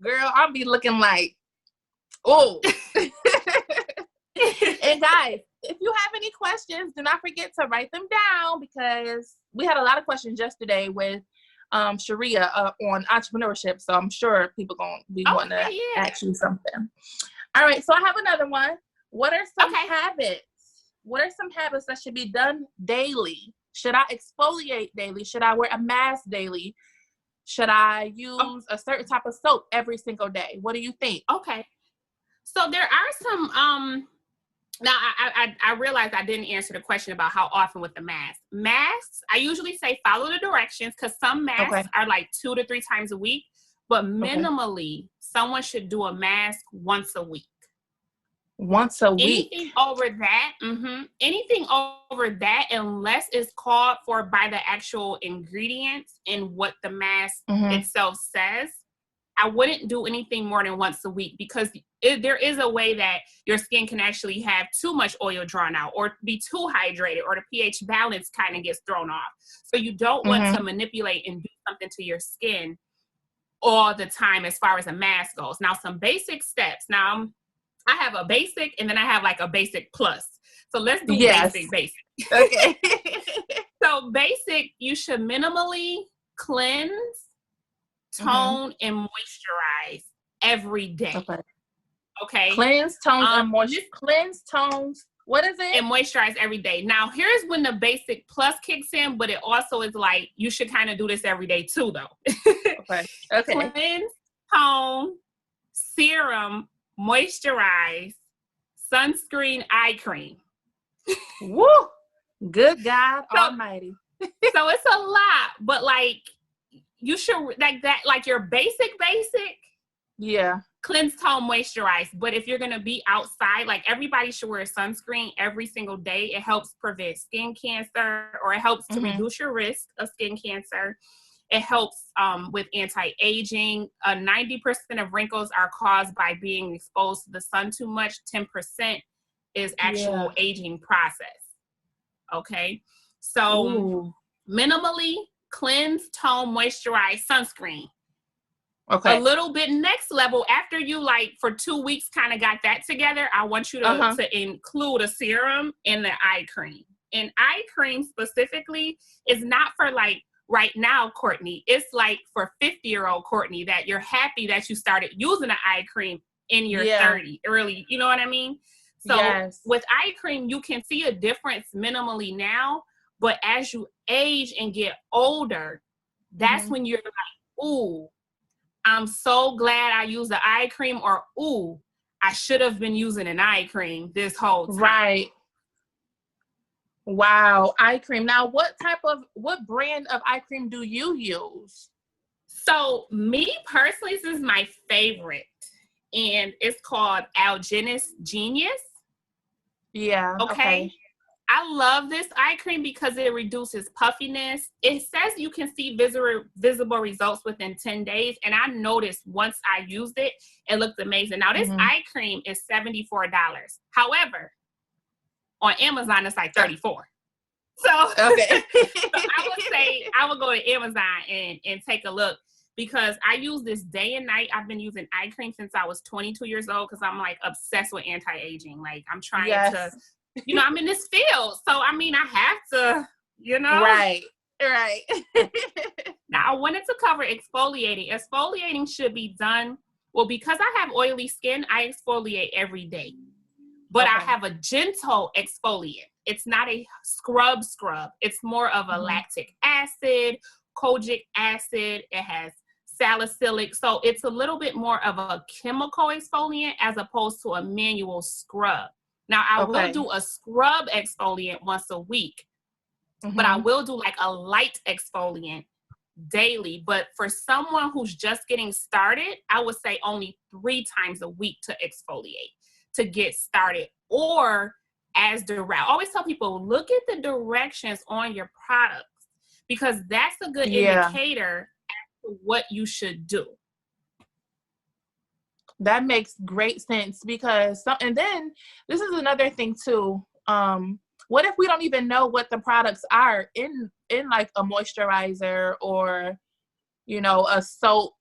girl, I'll be looking like, oh. And guys, if you have any questions, do not forget to write them down, because we had a lot of questions yesterday with Sharia on entrepreneurship. So I'm sure people going to be wanting to ask you something. All right. So I have another one. What are some habits? What are some habits that should be done daily? Should I exfoliate daily? Should I wear a mask daily? Should I use a certain type of soap every single day? What do you think? Okay. So there are some, now I realized I didn't answer the question about how often with the mask. Masks, I usually say follow the directions, because some masks are like 2 to 3 times a week, but minimally someone should do a mask once a week. Once a week. Anything over that, unless it's called for by the actual ingredients and what the mask itself says, I wouldn't do anything more than once a week, because there is a way that your skin can actually have too much oil drawn out, or be too hydrated, or the pH balance kind of gets thrown off. So you don't want to manipulate and do something to your skin all the time as far as a mask goes. Now, some basic steps. Now, I have a basic, and then I have like a basic plus. So let's do basic. Okay. So basic, you should minimally cleanse, tone, and moisturize every day. Okay. Cleanse, tones, and moisturize. Cleanse, tones. What is it? And moisturize every day. Now, here's when the basic plus kicks in, but it also is like, you should kind of do this every day too, though. Okay. Cleanse, tone, serum, moisturize, sunscreen, eye cream. Woo! Good God Almighty. So it's a lot, but like, you should like that, like your basic. Yeah. Cleanse, tone, moisturize. But if you're going to be outside, like everybody should wear sunscreen every single day. It helps prevent skin cancer, or it helps to reduce your risk of skin cancer. It helps with anti-aging. 90% of wrinkles are caused by being exposed to the sun too much. 10% is actual aging process. Okay. So minimally cleanse, tone, moisturize, sunscreen. Okay. A little bit next level, after you like for 2 weeks kind of got that together, I want you to include a serum and the eye cream. And eye cream specifically is not for like right now, Courtney. It's like for 50-year-old Courtney, that you're happy that you started using an eye cream in your 30s, early, you know what I mean? So with eye cream, you can see a difference minimally now, but as you age and get older, that's when you're like, ooh, I'm so glad I used the eye cream, or ooh, I should have been using an eye cream this whole time. Right. Wow, eye cream. Now, what brand of eye cream do you use? So me personally, this is my favorite, and it's called Algenist Genius. Yeah. Okay. I love this eye cream because it reduces puffiness. It says you can see visible results within 10 days. And I noticed once I used it, it looked amazing. Now, this eye cream is $74. However, on Amazon, it's like $34. So, so I would say I would go to Amazon and take a look, because I use this day and night. I've been using eye cream since I was 22 years old, because I'm like obsessed with anti-aging. Like I'm trying to, you know, I'm in this field. So, I mean, I have to, you know. Right. Now, I wanted to cover exfoliating. Exfoliating should be done, well, because I have oily skin, I exfoliate every day. But I have a gentle exfoliant. It's not a scrub. It's more of a lactic acid, kojic acid. It has salicylic. So it's a little bit more of a chemical exfoliant as opposed to a manual scrub. Now, I will do a scrub exfoliant once a week, but I will do like a light exfoliant daily. But for someone who's just getting started, I would say only 3 times a week to exfoliate to get started, or as direct. I always tell people, look at the directions on your products, because that's a good indicator as to what you should do. That makes great sense, because and then this is another thing too. What if we don't even know what the products are in like a moisturizer or, you know, a soap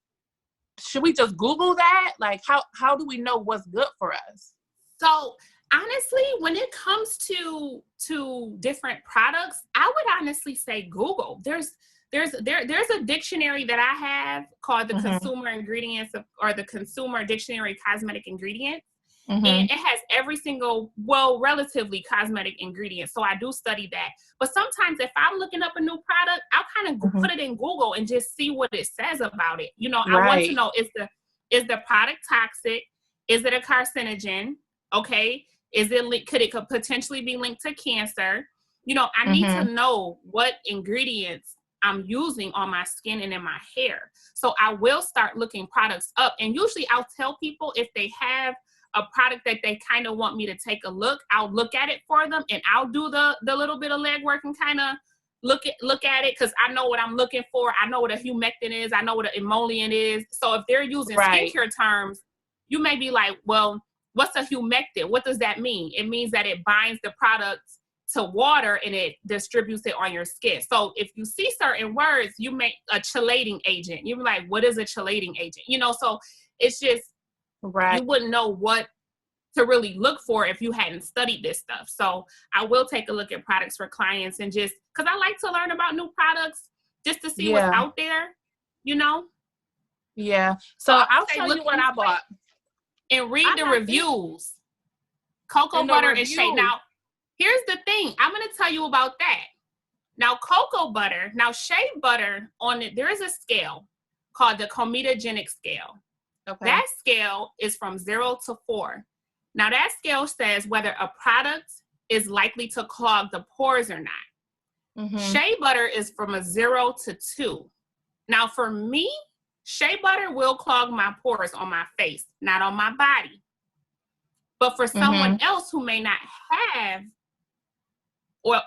should we just Google that? Like, how do we know what's good for us? So honestly, when it comes to different products, I would honestly say Google. There's a dictionary that I have called the Consumer Ingredients or the Consumer Dictionary Cosmetic Ingredients. And it has every single, relatively cosmetic ingredient. So I do study that. But sometimes if I'm looking up a new product, I'll kind of put it in Google and just see what it says about it. You know, I want to know, is the product toxic? Is it a carcinogen? Okay. Could it potentially be linked to cancer? You know, I need to know what ingredients I'm using on my skin and in my hair. So I will start looking products up. And usually I'll tell people if they have a product that they kind of want me to take a look, I'll look at it for them and I'll do the little bit of legwork and kind of look at it, because I know what I'm looking for. I know what a humectant is. I know what an emollient is. So if they're using skincare terms, you may be like, well, what's a humectant? What does that mean? It means that it binds the product to water and it distributes it on your skin. So if you see certain words, you make a chelating agent. You're like, what is a chelating agent? You know, so it's just, you wouldn't know what to really look for if you hadn't studied this stuff. So I will take a look at products for clients, and just because I like to learn about new products just to see what's out there, you know? Yeah. So I'll tell you what I bought. And read the reviews. Cocoa butter and shea. Now, here's the thing. I'm going to tell you about that. Now, cocoa butter, shea butter, there is a scale called the comedogenic scale. Okay. That scale is from 0 to 4. Now, that scale says whether a product is likely to clog the pores or not. Shea butter is from a 0 to 2. Now, for me, shea butter will clog my pores on my face, not on my body. But for someone else who may not have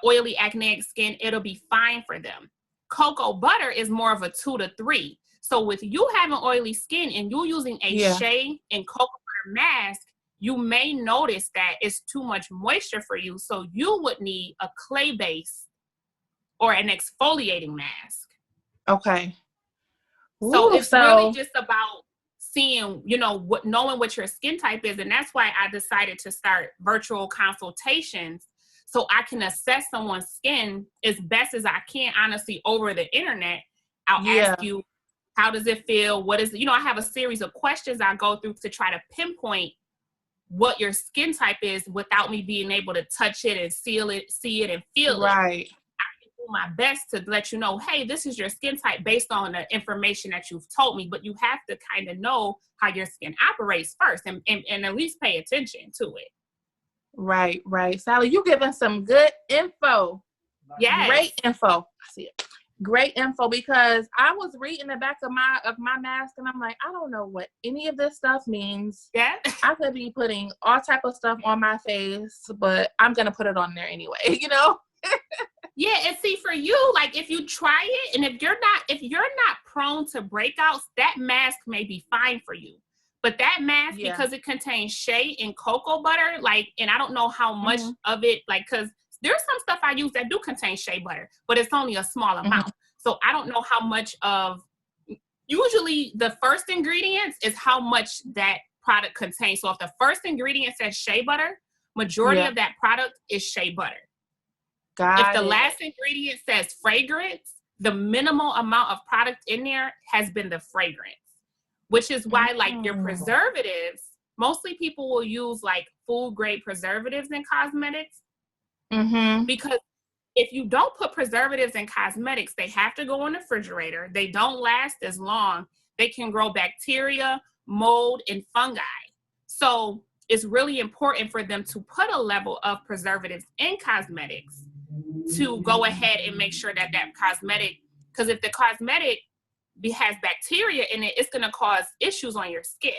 oily acneic skin, it'll be fine for them. Cocoa butter is more of a 2 to 3. So with you having oily skin and you using a shea and cocoa butter mask, you may notice that it's too much moisture for you. So you would need a clay base or an exfoliating mask. Okay. So it's really just about seeing, knowing what your skin type is. And that's why I decided to start virtual consultations, so I can assess someone's skin as best as I can, honestly, over the internet. I'll ask you, how does it feel? What is, I have a series of questions I go through to try to pinpoint what your skin type is without me being able to touch it and see it and feel it. Right. I can do my best to let you know, hey, this is your skin type based on the information that you've told me, but you have to kind of know how your skin operates first and at least pay attention to it. Right. Sally, you giving some good info. Yes. Great info. I see it. Great info, because I was reading the back of my mask and I'm like, I don't know what any of this stuff means. Yeah. I could be putting all type of stuff on my face, but I'm going to put it on there anyway, Yeah, and see, for you, like, if you try it, and if you're not prone to breakouts, that mask may be fine for you. But that mask, because it contains shea and cocoa butter, like, and I don't know how much of it, like, because there's some stuff I use that do contain shea butter, but it's only a small amount. So I don't know how much of, usually the first ingredients is how much that product contains. So if the first ingredient says shea butter, majority of that product is shea butter. If the last ingredient says fragrance, the minimal amount of product in there has been the fragrance, which is why, like, your preservatives, mostly people will use like food grade preservatives in cosmetics. Because if you don't put preservatives in cosmetics, they have to go in the refrigerator. They don't last as long. They can grow bacteria, mold, and fungi. So it's really important for them to put a level of preservatives in cosmetics to go ahead and make sure that cosmetic, because if the cosmetic has bacteria in it, it's going to cause issues on your skin.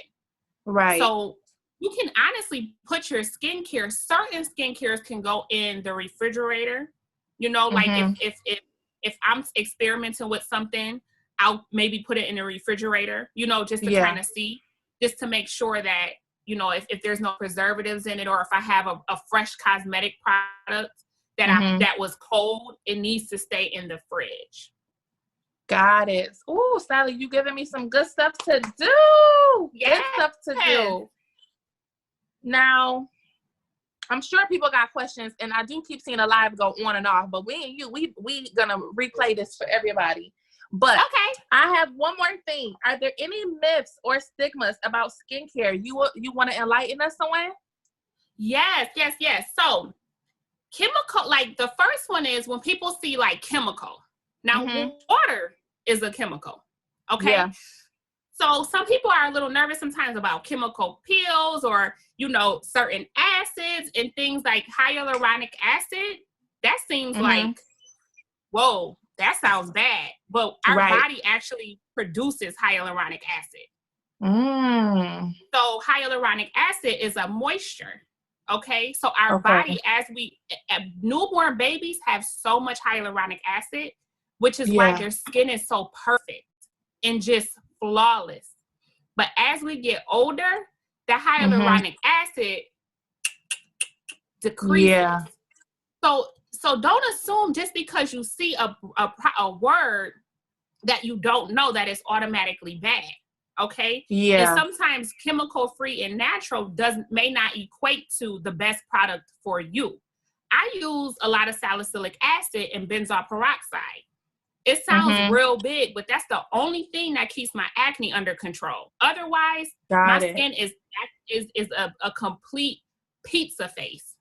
Right. So you can honestly put your skincare, certain skincare can go in the refrigerator. Like if I'm experimenting with something, I'll maybe put it in the refrigerator, just to kind of see, just to make sure that, if there's no preservatives in it, or if I have a fresh cosmetic product that that was cold, it needs to stay in the fridge. Got it. Ooh, Sally, you giving me some good stuff to do. Yes. Good stuff to do. Now, I'm sure people got questions, and I do keep seeing a live go on and off, but we and you, we gonna replay this for everybody. But okay, I have one more thing. Are there any myths or stigmas about skincare you want to enlighten us on? Yes. So, chemical, like the first one is when people see like chemical. Now, water is a chemical. Okay. Yeah. So some people are a little nervous sometimes about chemical peels or, you know, certain acids and things like hyaluronic acid. That seems like, whoa, that sounds bad. But our body actually produces hyaluronic acid. So hyaluronic acid is a moisture. Okay. So our body, newborn babies have so much hyaluronic acid, which is why their skin is so perfect and just flawless. But as we get older, the hyaluronic acid decreases. Yeah. So don't assume just because you see a word that you don't know that it's automatically bad. Okay. Yeah. And sometimes chemical free and natural may not equate to the best product for you. I use a lot of salicylic acid and benzoyl peroxide. It sounds real big, but that's the only thing that keeps my acne under control. Otherwise, my skin is a complete pizza face.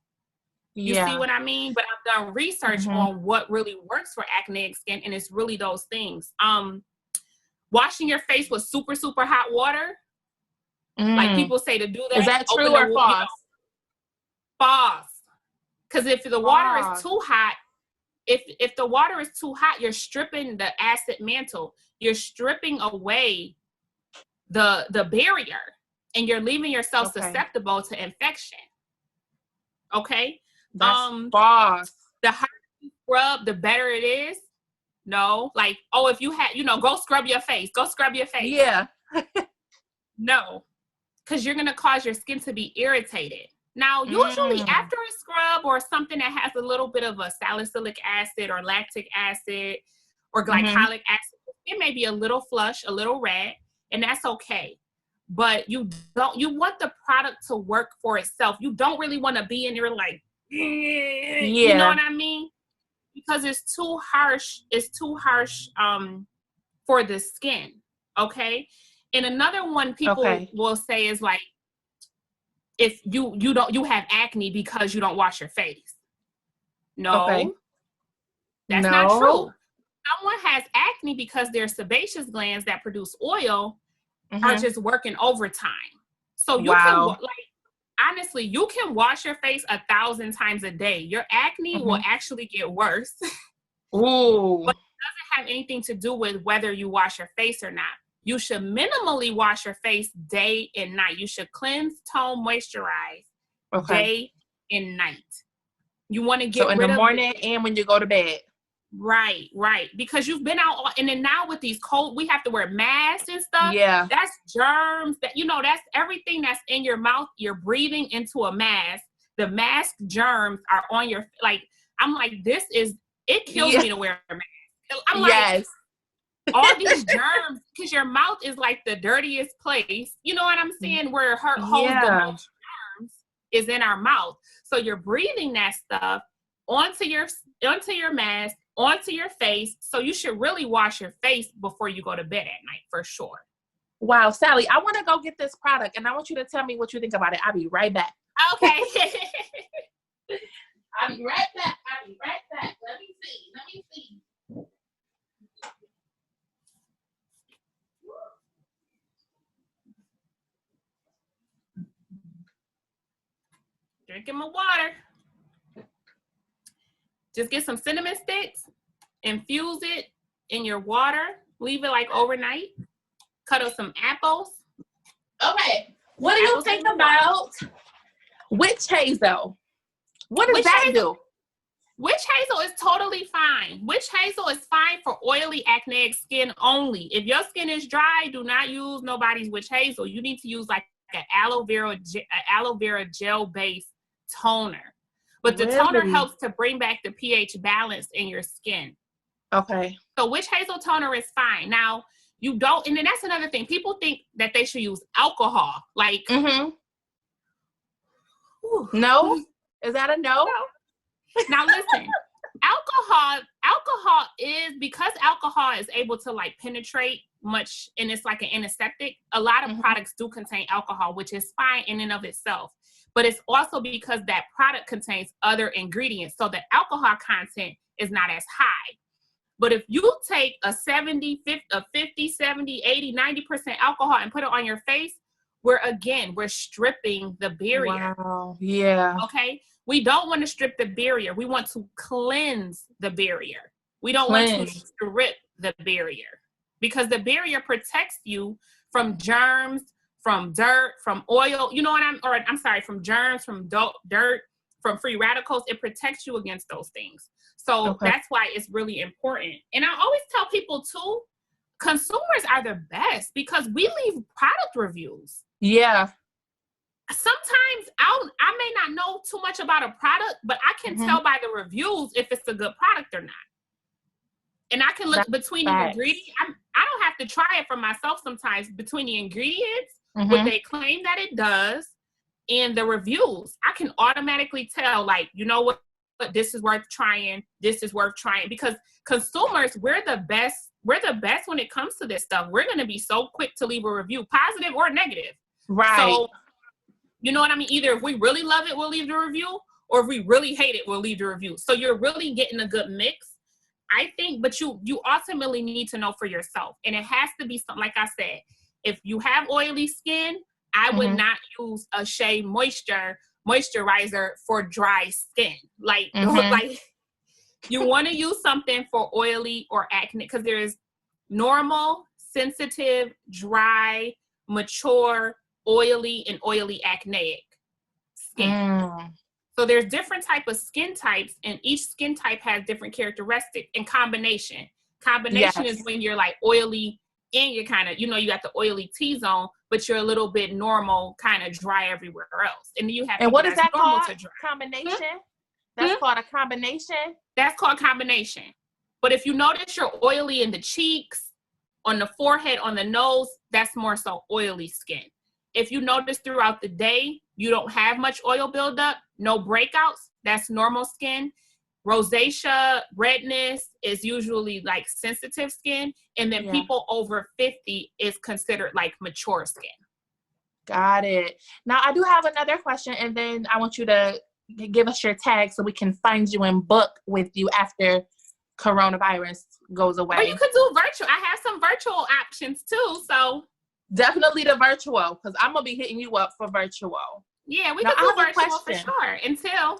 You see what I mean? But I've done research on what really works for acneic skin, and it's really those things. Washing your face with super, super hot water. Like people say to do that. Is that true or false? You know, false. Because if the water is too hot, if the water is too hot, you're stripping the acid mantle. You're stripping away the barrier, and you're leaving yourself susceptible to infection. Okay? That's false. The harder you scrub, the better it is. No, like, oh, if you had, you know, go scrub your face. Go scrub your face. Yeah. No, because you're going to cause your skin to be irritated. Now, usually after a scrub or something that has a little bit of a salicylic acid or lactic acid or glycolic acid, it may be a little flush, a little red, and that's okay. But you want the product to work for itself. You don't really want to be in there like, you know what I mean? Because it's too harsh. It's too harsh for the skin. Okay. And another one people will say is like, if you have acne because you don't wash your face. No, that's not true. Someone has acne because their sebaceous glands that produce oil are just working overtime. So you can, honestly, you can wash your face 1,000 times a day. Your acne will actually get worse. Ooh. But it doesn't have anything to do with whether you wash your face or not. You should minimally wash your face day and night. You should cleanse, tone, moisturize day and night. You want to get rid of in the morning and when you go to bed. Right. Because you've been out, and then now with these cold, we have to wear masks and stuff. Yeah. That's germs. That's everything that's in your mouth. You're breathing into a mask. The mask germs are on your, I'm like, it kills me to wear a mask. I'm like, all these germs, because your mouth is like the dirtiest place. You know what I'm saying? Where her holds the most germs is in our mouth. So you're breathing that stuff onto your mask, onto your face. So you should really wash your face before you go to bed at night, for sure. Wow, Sally, I want to go get this product, and I want you to tell me what you think about it. I'll be right back. Okay. I'll be right back. Let me see. Drinking my water. Just get some cinnamon sticks, infuse it in your water, leave it like overnight, cut up some apples. Okay. What do you think about witch hazel? What does that do? Witch hazel is totally fine. Witch hazel is fine for oily acneic skin only. If your skin is dry, do not use nobody's witch hazel. You need to use like an aloe vera gel based toner. But the toner helps to bring back the pH balance in your skin. Okay. So witch hazel toner is fine. Now, you don't, and then that's another thing. People think that they should use alcohol. Like, no? Is that a no? Now listen, alcohol is, because alcohol is able to like penetrate much, and it's like an antiseptic, a lot of products do contain alcohol, which is fine in and of itself. But it's also because that product contains other ingredients, so the alcohol content is not as high. But if you take a 50, 70, 80, 90% alcohol and put it on your face, we're stripping the barrier. Wow. Yeah. Okay. We don't want to strip the barrier. We want to cleanse the barrier. We don't want to strip the barrier, because the barrier protects you from germs, from dirt, from oil, from germs, from dirt, from free radicals. It protects you against those things. So that's why it's really important. And I always tell people too, consumers are the best because we leave product reviews. Yeah. Sometimes I may not know too much about a product, but I can tell by the reviews if it's a good product or not. And I can look between the ingredients. I don't have to try it for myself sometimes, between the ingredients, what they claim that it does, and the reviews. I can automatically tell, like, you know what, this is worth trying. This is worth trying. Because consumers, we're the best when it comes to this stuff. We're going to be so quick to leave a review, positive or negative. Right. So, you know what I mean? Either if we really love it, we'll leave the review, or if we really hate it, we'll leave the review. So you're really getting a good mix, I think, but you ultimately need to know for yourself. And it has to be something, like I said, if you have oily skin, I would not use a Shea moisturizer for dry skin. Like you want to use something for oily or acne, because there's normal, sensitive, dry, mature, oily, and oily acneic skin. So there's different type of skin types, and each skin type has different characteristics and combination. Combination is when you're like oily and you're kind of, you got the oily T-zone, but you're a little bit normal, kind of dry everywhere else. And then you have, and what is that called? Combination? That's called a combination? That's called combination. But if you notice you're oily in the cheeks, on the forehead, on the nose, that's more so oily skin. If you notice throughout the day, you don't have much oil buildup, no breakouts, that's normal skin. Rosacea, redness is usually like sensitive skin. And then people over 50 is considered like mature skin. Got it. Now, I do have another question, and then I want you to give us your tag so we can find you and book with you after coronavirus goes away. Or you could do virtual. I have some virtual options too, so. Definitely the virtual, because I'm going to be hitting you up for virtual. Yeah, we could do virtual for sure. Until.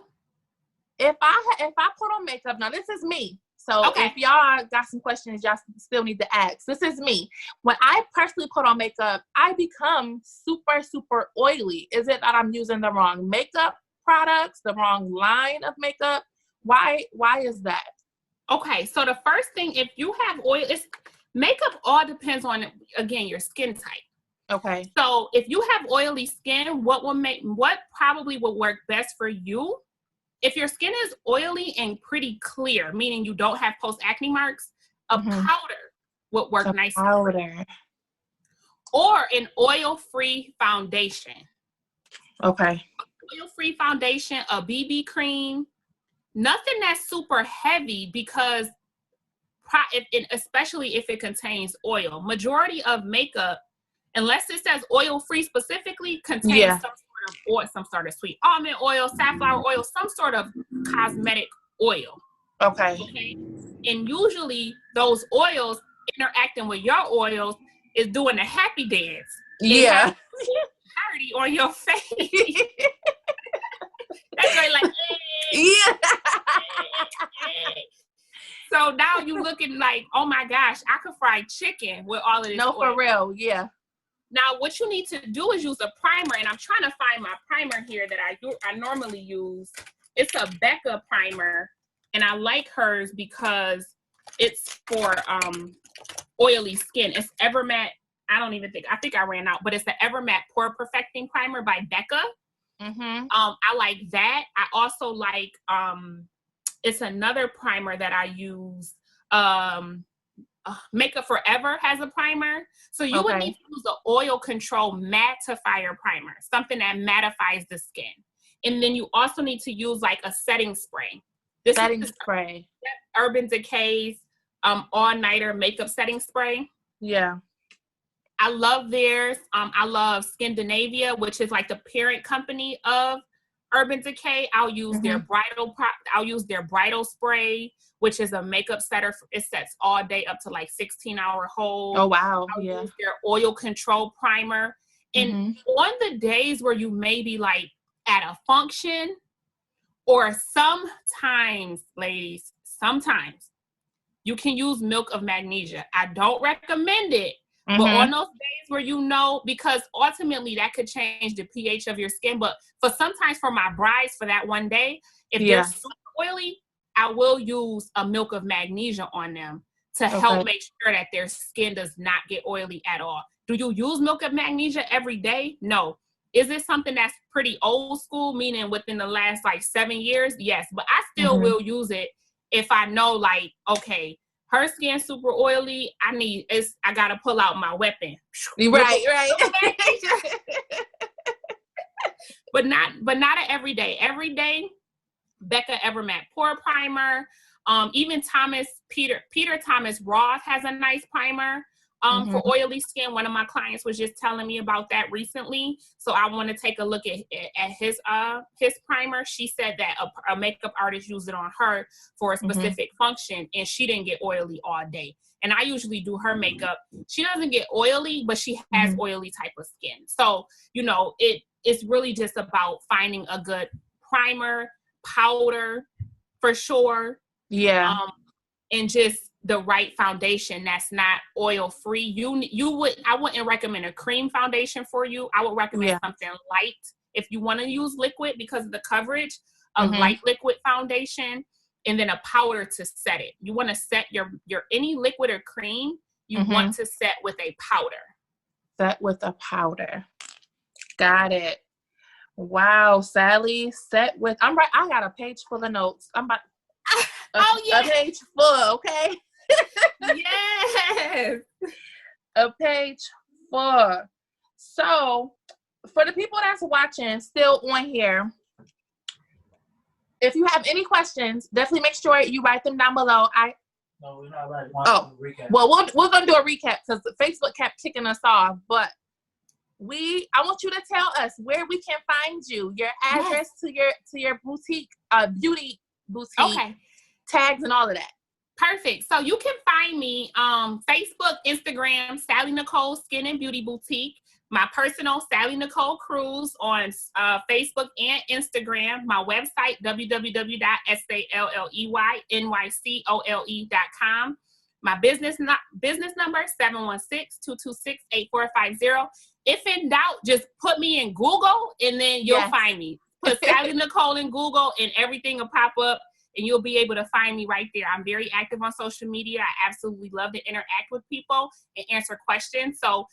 If I put on makeup, now this is me. So if y'all got some questions, y'all still need to ask. This is me. When I personally put on makeup, I become super, super oily. Is it that I'm using the wrong makeup products, the wrong line of makeup? Why is that? Okay, so the first thing, if you have oil, makeup all depends on, again, your skin type. Okay. So if you have oily skin, what probably will work best for you? If your skin is oily and pretty clear, meaning you don't have post-acne marks, a powder would work nicely. Powder. Or an oil-free foundation. Okay. Oil-free foundation, a BB cream, nothing that's super heavy, because especially if it contains oil. Majority of makeup, unless it says oil-free specifically, contains some sort of sweet almond oil, safflower oil, some sort of cosmetic oil. Okay. And usually those oils interacting with your oils is doing a happy dance. Yeah. Party on your face. That's right, like, So now you looking like, oh my gosh, I could fry chicken with all of this oil. For real, yeah. Now, what you need to do is use a primer, and I'm trying to find my primer here that I normally use. It's a Becca primer, and I like hers because it's for oily skin. It's Evermatte. I think I ran out, but it's the Evermatte Pore Perfecting Primer by Becca. I like that. I also like, it's another primer that I use, Makeup Forever has a primer. So you would need to use an oil control mattifier primer, something that mattifies the skin. And then you also need to use like a setting spray. This is spray. Urban Decay's all-nighter makeup setting spray. Yeah. I love theirs. I love Scandinavia, which is like the parent company of Urban Decay. I'll use their bridal spray, which is a makeup setter. It sets all day up to like 16-hour hold. Oh wow. I'll use their oil control primer. And on the days where you may be like at a function, or sometimes, ladies, sometimes you can use milk of magnesia. I don't recommend it. But on those days where because ultimately that could change the pH of your skin. But sometimes for my brides, for that one day, if they're super oily, I will use a milk of magnesia on them to help make sure that their skin does not get oily at all. Do you use milk of magnesia every day? No. Is it something that's pretty old school, meaning within the last like 7 years? Yes. But I still will use it if I know like, okay, her skin's super oily. I gotta pull out my weapon. Right. but not every day. Every day, Becca Evermatte Pore Primer. Even Peter Thomas Roth has a nice primer for oily skin. One of my clients was just telling me about that recently. So I want to take a look at his primer. She said that a makeup artist used it on her for a specific function, and she didn't get oily all day. And I usually do her makeup. She doesn't get oily, but she has oily type of skin. So, it's really just about finding a good primer, powder, for sure. Yeah. And just the right foundation that's not oil free. I wouldn't recommend a cream foundation for you. I would recommend something light. If you want to use liquid because of the coverage, a light liquid foundation, and then a powder to set it. You want to set your any liquid or cream, you want to set with a powder. Set with a powder. Got it. Wow, Sally, I'm right. I got a page full of notes. I'm about a page full, okay? Yes. A page full. So, for the people that's watching, still on here, if you have any questions, definitely make sure you write them down below. No, we're not right. Well, we're gonna do a recap because Facebook kept kicking us off, but I want you to tell us where we can find you, your address to your boutique, beauty boutique, tags and all of that. Perfect. So you can find me Facebook, Instagram, Salley Nycole Skin and Beauty Boutique. My personal Salley Nycole Crews on Facebook and Instagram. My website, www.SalleyNycole.com. My business number, 716-226-8450. If in doubt, just put me in Google and then you'll find me. Put Salley Nycole in Google and everything will pop up and you'll be able to find me right there. I'm very active on social media. I absolutely love to interact with people and answer questions. So,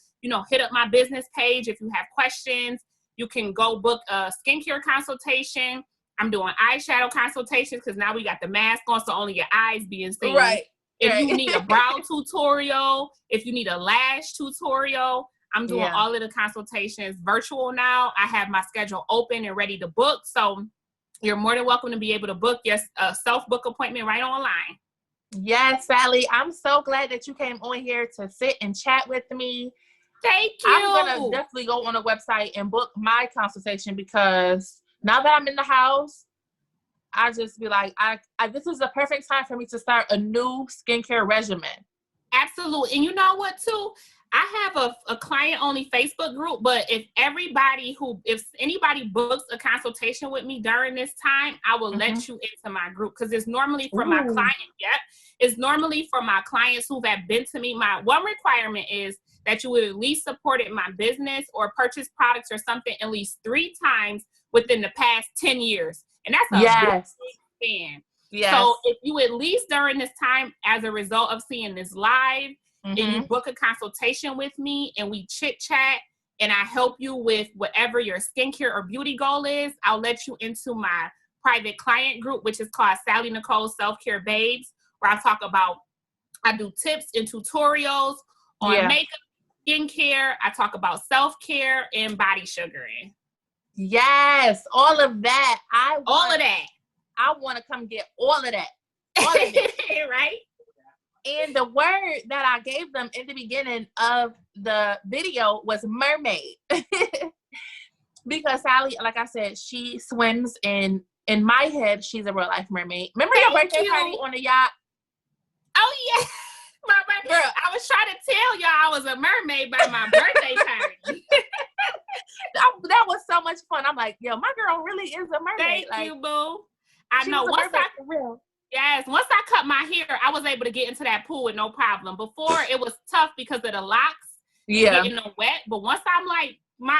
hit up my business page if you have questions. You can go book a skincare consultation. I'm doing eyeshadow consultations because now we got the mask on, so only your eyes being seen. Right. If you need a brow tutorial, if you need a lash tutorial, I'm doing all of the consultations virtual now. I have my schedule open and ready to book. So you're more than welcome to be able to book your self-book appointment right online. Yes, Sally. I'm so glad that you came on here to sit and chat with me. Thank you. I'm going to definitely go on the website and book my consultation because now that I'm in the house, I just be like, this is the perfect time for me to start a new skincare regimen. Absolutely. And you know what, too? I have a client-only Facebook group, but if anybody books a consultation with me during this time, I will let you into my group because it's normally for my client. It's normally for my clients who have been to me. My one requirement is that you would at least supported my business or purchase products or something at least 3 times within the past 10 years. And that's a big fan. Yes. So if you at least during this time, as a result of seeing this live, and you book a consultation with me and we chit chat and I help you with whatever your skincare or beauty goal is, I'll let you into my private client group, which is called Salley Nycole Self-Care Babes, where I talk about I do tips and tutorials on makeup, skincare. I talk about self-care and body sugaring. Yes, all of that. All of that. I want to come get all of that. All of it. Right? And the word that I gave them in the beginning of the video was mermaid. Because Sally, like I said, she swims in my head, she's a real life mermaid. Remember your birthday party on the yacht? Oh, yeah. Girl, I was trying to tell y'all I was a mermaid by my birthday party. That was so much fun. I'm like, yo, my girl really is a mermaid. Thank you, boo. I know. Yes, once I cut my hair, I was able to get into that pool with no problem. Before, it was tough because of the locks. Yeah. Getting them wet. But once I'm like,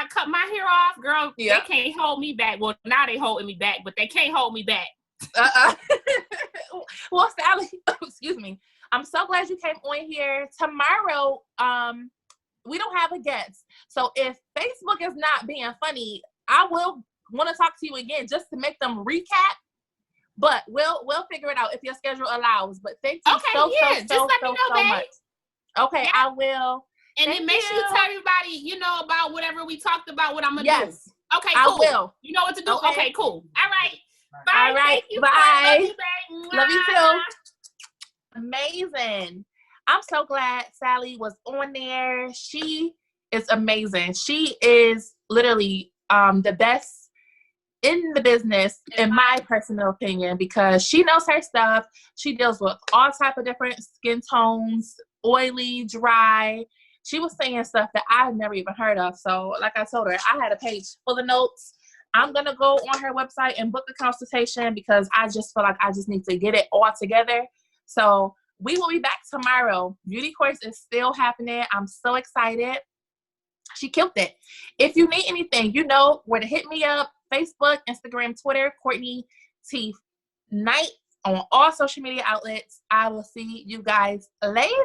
cut my hair off, girl, they can't hold me back. Well, now they holding me back, but they can't hold me back. Well, Sally, excuse me. I'm so glad you came on here. Tomorrow, we don't have a guest. So if Facebook is not being funny, I will want to talk to you again just to make them recap. But we'll figure it out if your schedule allows. But thank you so much. Okay, I will. And then make sure you tell everybody, about whatever we talked about, what I'm going to do. Okay, I cool. will. You know what to do? Okay, cool. All right. Bye. All right. Thank you. Bye. Love you too. Amazing. I'm so glad Sally was on there. She is amazing. She is literally the best in the business, in my personal opinion, because she knows her stuff. She deals with all type of different skin tones, oily, dry. She was saying stuff that I've never even heard of. So like I told her, I had a page full of notes. I'm going to go on her website and book a consultation because I just feel like I just need to get it all together. So we will be back tomorrow. Beauty course is still happening. I'm so excited. She killed it. If you need anything, you know where to hit me up. Facebook, Instagram, Twitter, Courtney T. Knight on all social media outlets. I will see you guys later.